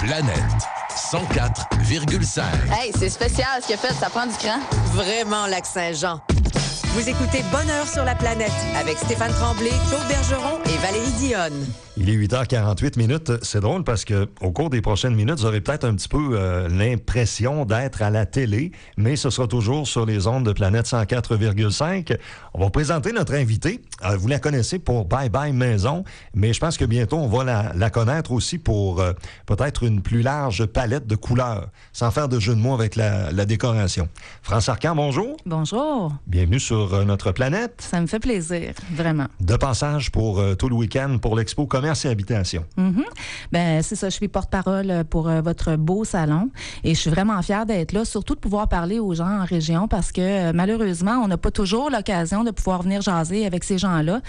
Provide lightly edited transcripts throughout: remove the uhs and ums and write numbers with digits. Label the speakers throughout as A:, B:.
A: Planète 104,5.
B: Hey, c'est spécial ce qu'il a fait, ça prend du cran.
C: Vraiment, Lac-Saint-Jean. Vous écoutez Bonheur sur la planète avec Stéphane Tremblay, Claude Bergeron et Valérie Dionne.
D: Il est 8h48. C'est drôle parce que au cours des prochaines minutes, vous aurez peut-être un petit peu l'impression d'être à la télé, mais ce sera toujours sur les ondes de Planète 104,5. On va présenter notre invitée. Vous la connaissez pour Bye Bye Maison, mais je pense que bientôt, on va la connaître aussi pour peut-être une plus large palette de couleurs, sans faire de jeu de mots avec la décoration. France Arcan, bonjour.
E: Bonjour.
D: Bienvenue sur notre planète.
E: Ça me fait plaisir, vraiment.
D: De passage pour tout le week-end pour l'Expo Commerce et Habitation.
E: Mm-hmm. Ben c'est ça, je suis porte-parole pour votre beau salon et je suis vraiment fière d'être là, surtout de pouvoir parler aux gens en région parce que malheureusement, on n'a pas toujours l'occasion de pouvoir venir jaser avec ces gens-là.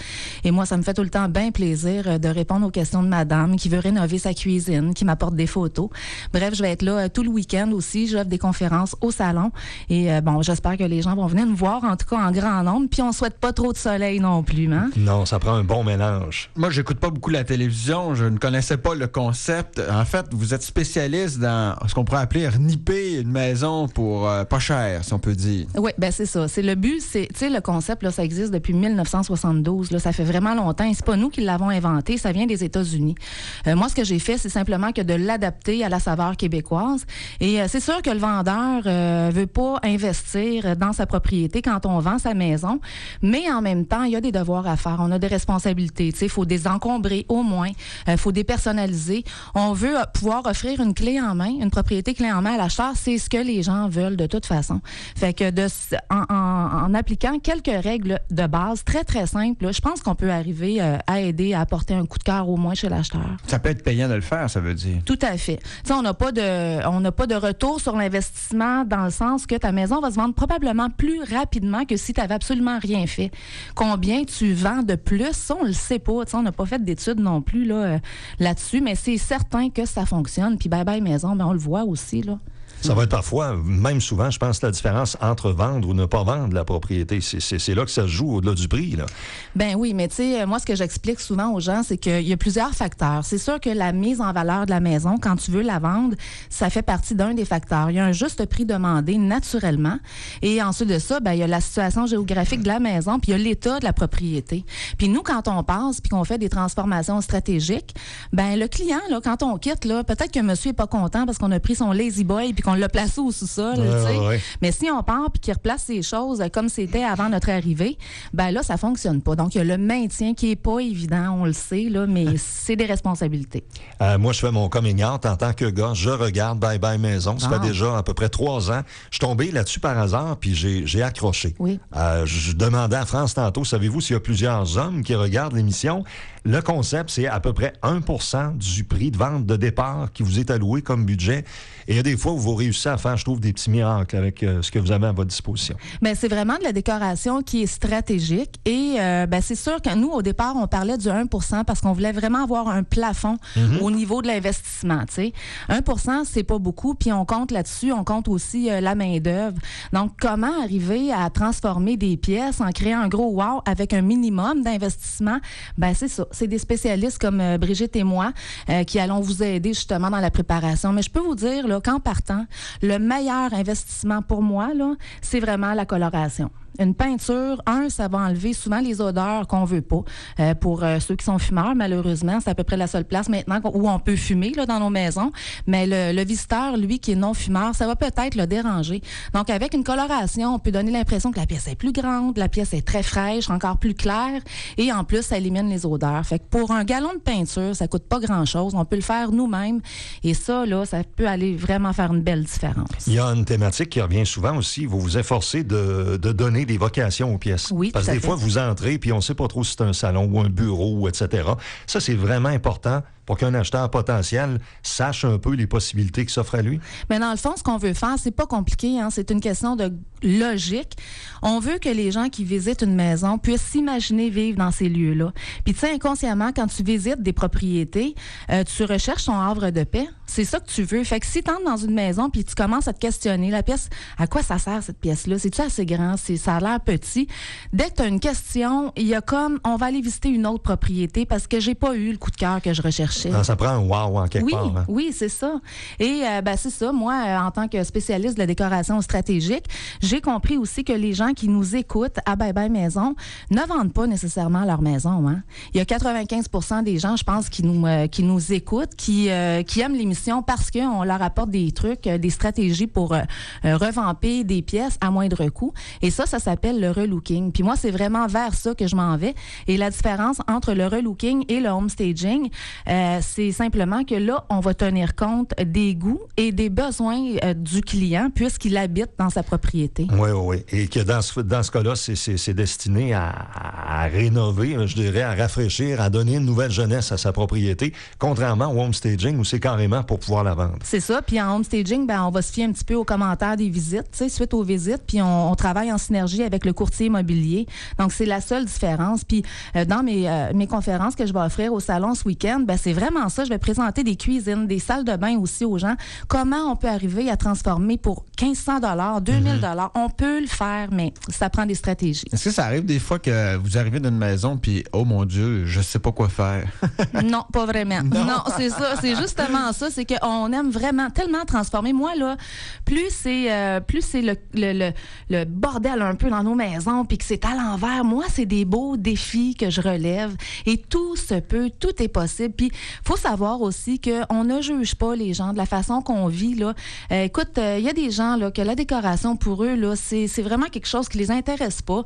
E: Et moi, ça me fait tout le temps bien plaisir de répondre aux questions de madame qui veut rénover sa cuisine, qui m'apporte des photos. Bref, je vais être là tout le week-end aussi. J'offre des conférences au salon et bon, j'espère que les gens vont venir nous voir, en tout cas en grand nombre. Puis on souhaite pas trop de soleil non plus, hein?
D: Non, ça prend un bon mélange.
F: Moi, j'écoute pas beaucoup la télévision. Je ne connaissais pas le concept. En fait, vous êtes spécialiste dans ce qu'on pourrait appeler nipper une maison pour pas cher, si on peut dire.
E: Oui, ben c'est ça. C'est le but. Tu sais, le concept, là, ça existe depuis 1972. Là, ça fait vraiment longtemps. Et c'est pas nous qui l'avons inventé. Ça vient des États-Unis. Moi, ce que j'ai fait, c'est simplement que de l'adapter à la saveur québécoise. Et c'est sûr que le vendeur veut pas investir dans sa propriété quand on vend sa maison. Mais en même temps, il y a des devoirs à faire. On a des responsabilités. Tu sais, il faut désencombrer au moins. Faut dépersonnaliser. On veut pouvoir offrir une clé en main, une propriété clé en main à l'acheteur. C'est ce que les gens veulent de toute façon. Fait que en appliquant quelques règles de base très, très simples, là, je pense qu'on peut arriver à aider à apporter un coup de cœur au moins chez l'acheteur.
F: Ça peut être payant de le faire, ça veut dire.
E: Tout à fait. Tu sais, on n'a pas de retour sur l'investissement dans le sens que ta maison va se vendre probablement plus rapidement que si tu n'avais absolument rien fait. Combien tu vends de plus, ça, on le sait pas. Tu sais, on n'a pas fait d'études non plus là-dessus, mais c'est certain que ça fonctionne. Puis Bye Bye Maison, ben, on le voit aussi, là.
D: Ça va être parfois, même souvent, je pense, la différence entre vendre ou ne pas vendre la propriété. C'est là que ça se joue au-delà du prix, là.
E: Ben oui, mais tu sais, moi, ce que j'explique souvent aux gens, c'est qu'il y a plusieurs facteurs. C'est sûr que la mise en valeur de la maison, quand tu veux la vendre, ça fait partie d'un des facteurs. Il y a un juste prix demandé naturellement. Et ensuite de ça, ben, il y a la situation géographique de la maison, puis il y a l'état de la propriété. Puis nous, quand on passe, puis qu'on fait des transformations stratégiques, ben le client, là, quand on quitte, là, peut-être que monsieur est pas content parce qu'on a pris son lazy boy puis qu'on l'a placé au sous-sol, tu sais.
D: Ouais.
E: Mais si on part puis qu'il replace ces choses comme c'était avant notre arrivée, ben là, ça fonctionne pas. Donc, il y a le maintien qui est pas évident, on le sait, là, mais c'est des responsabilités.
D: Moi, je fais mon coming out en tant que gars. Je regarde Bye Bye Maison. Ça fait déjà à peu près 3 ans. Je suis tombé là-dessus par hasard, puis j'ai accroché.
E: Oui.
D: Je demandais à France tantôt, savez-vous s'il y a plusieurs hommes qui regardent l'émission? Le concept, c'est à peu près 1% du prix de vente de départ qui vous est alloué comme budget. Et il y a des fois où vous réussissez à faire, je trouve, des petits miracles avec ce que vous avez à votre disposition.
E: Bien, c'est vraiment de la décoration qui est stratégique. Et ben, c'est sûr que nous, au départ, on parlait du 1% parce qu'on voulait vraiment avoir un plafond au niveau de l'investissement. Tu sais. 1%, c'est pas beaucoup. Puis on compte là-dessus, on compte aussi la main-d'œuvre. Donc, comment arriver à transformer des pièces en créant un gros wow avec un minimum d'investissement? Ben, c'est ça. C'est des spécialistes comme Brigitte et moi qui allons vous aider justement dans la préparation. Mais je peux vous dire là, qu'en partant, le meilleur investissement pour moi, là, c'est vraiment la coloration. Une peinture, ça va enlever souvent les odeurs qu'on veut pas. Pour ceux qui sont fumeurs, malheureusement, c'est à peu près la seule place maintenant où on peut fumer là, dans nos maisons. Mais le visiteur, lui, qui est non-fumeur, ça va peut-être le déranger. Donc, avec une coloration, on peut donner l'impression que la pièce est plus grande, la pièce est très fraîche, encore plus claire, et en plus, ça élimine les odeurs. Fait que pour un gallon de peinture, ça coûte pas grand-chose. On peut le faire nous-mêmes. Et ça, là, ça peut aller vraiment faire une belle différence.
D: Il y a une thématique qui revient souvent aussi. Vous vous efforcez de donner des vocations aux pièces.
E: Oui,
D: parce que des fois, vous entrez puis on ne sait pas trop si c'est un salon ou un bureau, etc. Ça, c'est vraiment important pour qu'un acheteur potentiel sache un peu les possibilités qui s'offrent à lui?
E: Mais dans le fond, ce qu'on veut faire, c'est pas compliqué, hein? C'est une question de logique. On veut que les gens qui visitent une maison puissent s'imaginer vivre dans ces lieux-là. Puis tu sais, inconsciemment, quand tu visites des propriétés, tu recherches ton havre de paix. C'est ça que tu veux. Fait que si tu entres dans une maison puis tu commences à te questionner, la pièce, à quoi ça sert cette pièce-là? C'est-tu assez grand? Ça a l'air petit. Dès que tu as une question, il y a comme, on va aller visiter une autre propriété parce que j'ai pas eu le coup de cœur que je recherchais. marchait.
D: Ça prend un wow en quelque part. Hein?
E: Oui, c'est ça. Et c'est ça. Moi, en tant que spécialiste de la décoration stratégique, j'ai compris aussi que les gens qui nous écoutent à Bye Bye Maison ne vendent pas nécessairement leur maison. Hein. Il y a 95% des gens, je pense, qui nous écoutent, qui aiment l'émission parce qu'on leur apporte des trucs, des stratégies pour revamper des pièces à moindre coût. Et ça s'appelle le relooking. Puis moi, c'est vraiment vers ça que je m'en vais. Et la différence entre le relooking et le home staging, c'est simplement que là, on va tenir compte des goûts et des besoins du client puisqu'il habite dans sa propriété.
D: Oui. Et que dans ce cas-là, c'est destiné à rénover, je dirais, à rafraîchir, à donner une nouvelle jeunesse à sa propriété, contrairement au home staging où c'est carrément pour pouvoir la vendre.
E: C'est ça. Puis en home staging, on va se fier un petit peu aux commentaires des visites, suite aux visites, puis on travaille en synergie avec le courtier immobilier. Donc, c'est la seule différence. Puis dans mes conférences que je vais offrir au salon ce week-end, c'est vraiment ça. Je vais présenter des cuisines, des salles de bain aussi aux gens. Comment on peut arriver à transformer pour 1500 $, 2000 $. On peut le faire, mais ça prend des stratégies.
F: Est-ce que ça arrive des fois que vous arrivez dans une maison puis oh mon Dieu, je sais pas quoi faire?
E: Non, pas vraiment. Non, c'est ça. C'est justement ça. C'est qu'on aime vraiment tellement transformer. Moi, là, plus c'est le bordel un peu dans nos maisons puis que c'est à l'envers, moi, c'est des beaux défis que je relève et tout se peut, tout est possible. Puis, faut savoir aussi qu'on ne juge pas les gens de la façon qu'on vit, là. Écoute, il y a des gens, là, que la décoration, pour eux, là, c'est vraiment quelque chose qui les intéresse pas.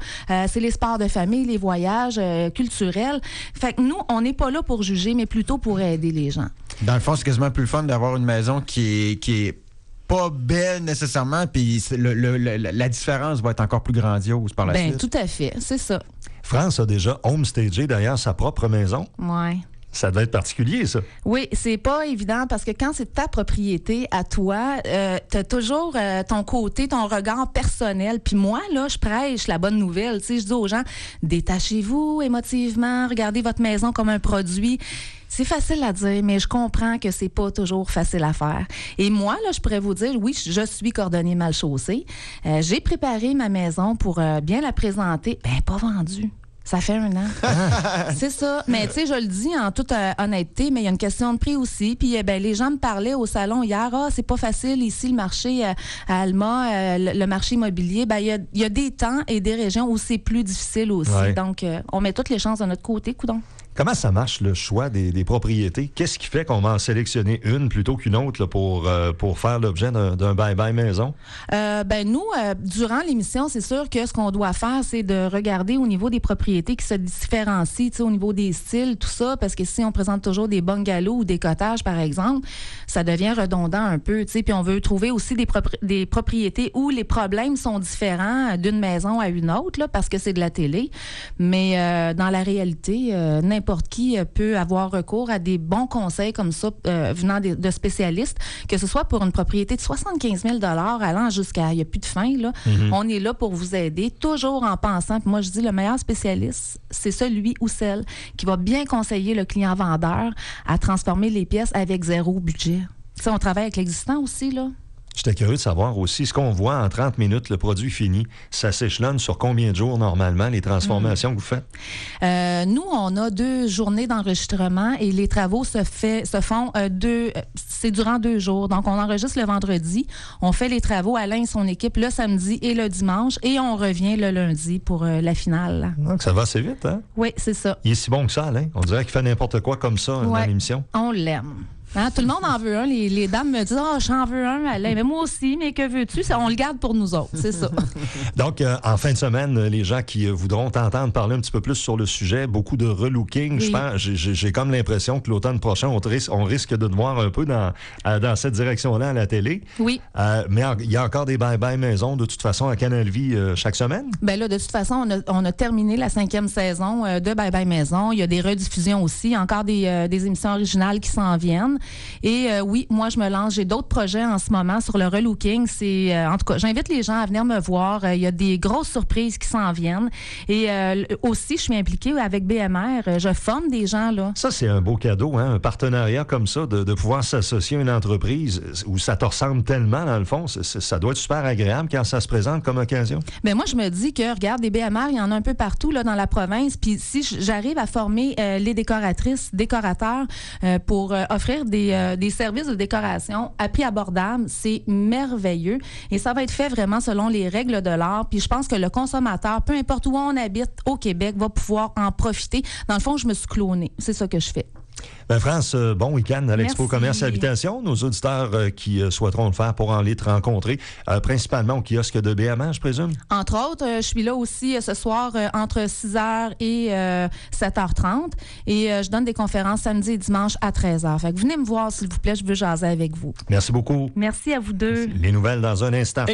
E: C'est les sports de famille, les voyages culturels. Fait que nous, on n'est pas là pour juger, mais plutôt pour aider les gens.
F: Dans le fond, c'est quasiment plus le fun d'avoir une maison qui est pas belle nécessairement, puis la différence va être encore plus grandiose par la suite.
E: Tout à fait, c'est ça.
D: France a déjà homestagé d'ailleurs sa propre maison.
E: Oui.
D: Ça devait être particulier, ça.
E: Oui, c'est pas évident parce que quand c'est ta propriété à toi, t'as toujours ton côté, ton regard personnel. Puis moi, là, je prêche la bonne nouvelle. Tu sais, je dis aux gens, détachez-vous émotivement, regardez votre maison comme un produit. C'est facile à dire, mais je comprends que c'est pas toujours facile à faire. Et moi, là, je pourrais vous dire, oui, je suis cordonnier mal chaussé. J'ai préparé ma maison pour bien la présenter. Pas vendue. Ça fait 1 an. C'est ça. Mais tu sais, je le dis en toute honnêteté, mais il y a une question de prix aussi. Puis les gens me parlaient au salon hier, c'est pas facile ici le marché à Alma, le marché immobilier. Il y a des temps et des régions où c'est plus difficile aussi. Ouais. Donc, on met toutes les chances de notre côté, coudonc.
D: Comment ça marche, le choix des propriétés? Qu'est-ce qui fait qu'on va en sélectionner une plutôt qu'une autre là, pour faire l'objet d'un bye-bye maison?
E: Nous, durant l'émission, c'est sûr que ce qu'on doit faire, c'est de regarder au niveau des propriétés qui se différencient, au niveau des styles, tout ça, parce que si on présente toujours des bungalows ou des cottages, par exemple, ça devient redondant un peu, puis on veut trouver aussi des propriétés où les problèmes sont différents d'une maison à une autre, là, parce que c'est de la télé. Mais dans la réalité, n'importe qui peut avoir recours à des bons conseils comme ça venant de spécialistes, que ce soit pour une propriété de 75 000 $ allant jusqu'à il n'y a plus de fin. Là. Mm-hmm. On est là pour vous aider, toujours en pensant, puis moi je dis le meilleur spécialiste, c'est celui ou celle qui va bien conseiller le client vendeur à transformer les pièces avec 0 budget. T'sais, on travaille avec l'existant aussi, là.
D: J'étais curieux de savoir aussi, ce qu'on voit en 30 minutes, le produit fini, ça s'échelonne sur combien de jours normalement, les transformations que vous faites?
E: Nous, on a 2 journées d'enregistrement et les travaux se font c'est durant 2 jours. Donc, on enregistre le vendredi, on fait les travaux, Alain et son équipe, le samedi et le dimanche, et on revient le lundi pour la finale.
D: Donc, ça va assez vite, hein?
E: Oui, c'est ça.
D: Il est si bon que ça, Alain. On dirait qu'il fait n'importe quoi comme ça dans l'émission.
E: On l'aime. Hein, tout le monde en veut un. Les dames me disent « j'en veux un, Alain. » Mais moi aussi, mais que veux-tu? On le garde pour nous autres, c'est ça.
D: Donc, en fin de semaine, les gens qui voudront t'entendre parler un petit peu plus sur le sujet, beaucoup de relooking. Oui. Je pense, j'ai comme l'impression que l'automne prochain, on risque de te voir un peu dans cette direction-là à la télé.
E: Oui.
D: Mais il y a encore des bye-bye maisons, de toute façon, à Canal Vie chaque semaine?
E: Bien là, de toute façon, on a terminé la 5e saison de Bye Bye Maison. Il y a des rediffusions aussi, encore des émissions originales qui s'en viennent. Et oui, moi, je me lance. J'ai d'autres projets en ce moment sur le relooking. En tout cas, j'invite les gens à venir me voir. Il y a des grosses surprises qui s'en viennent. Et aussi, je suis impliquée avec BMR. Je forme des gens, là.
D: Ça, c'est un beau cadeau, hein? Un partenariat comme ça, de pouvoir s'associer à une entreprise où ça te ressemble tellement, dans le fond. Ça doit être super agréable quand ça se présente comme occasion.
E: Bien, moi, je me dis que, regarde, des BMR, il y en a un peu partout là, dans la province. Puis si j'arrive à former les décoratrices, décorateurs pour offrir des services de décoration à prix abordable, c'est merveilleux. Et ça va être fait vraiment selon les règles de l'art. Puis je pense que le consommateur, peu importe où on habite au Québec, va pouvoir en profiter. Dans le fond, je me suis clonée. C'est ça que je fais.
D: Ben France, bon week-end à l'Expo
E: Merci.
D: Commerce et Habitation. Nos auditeurs qui souhaiteront le faire pour en aller te rencontrer, principalement au kiosque de BMR, je présume?
E: Entre autres, je suis là aussi ce soir entre 6h et 7h30. Et je donne des conférences samedi et dimanche à 13h. Fait que venez me voir, s'il vous plaît, je veux jaser avec vous.
D: Merci beaucoup.
E: Merci à vous deux.
D: Les nouvelles dans un instant.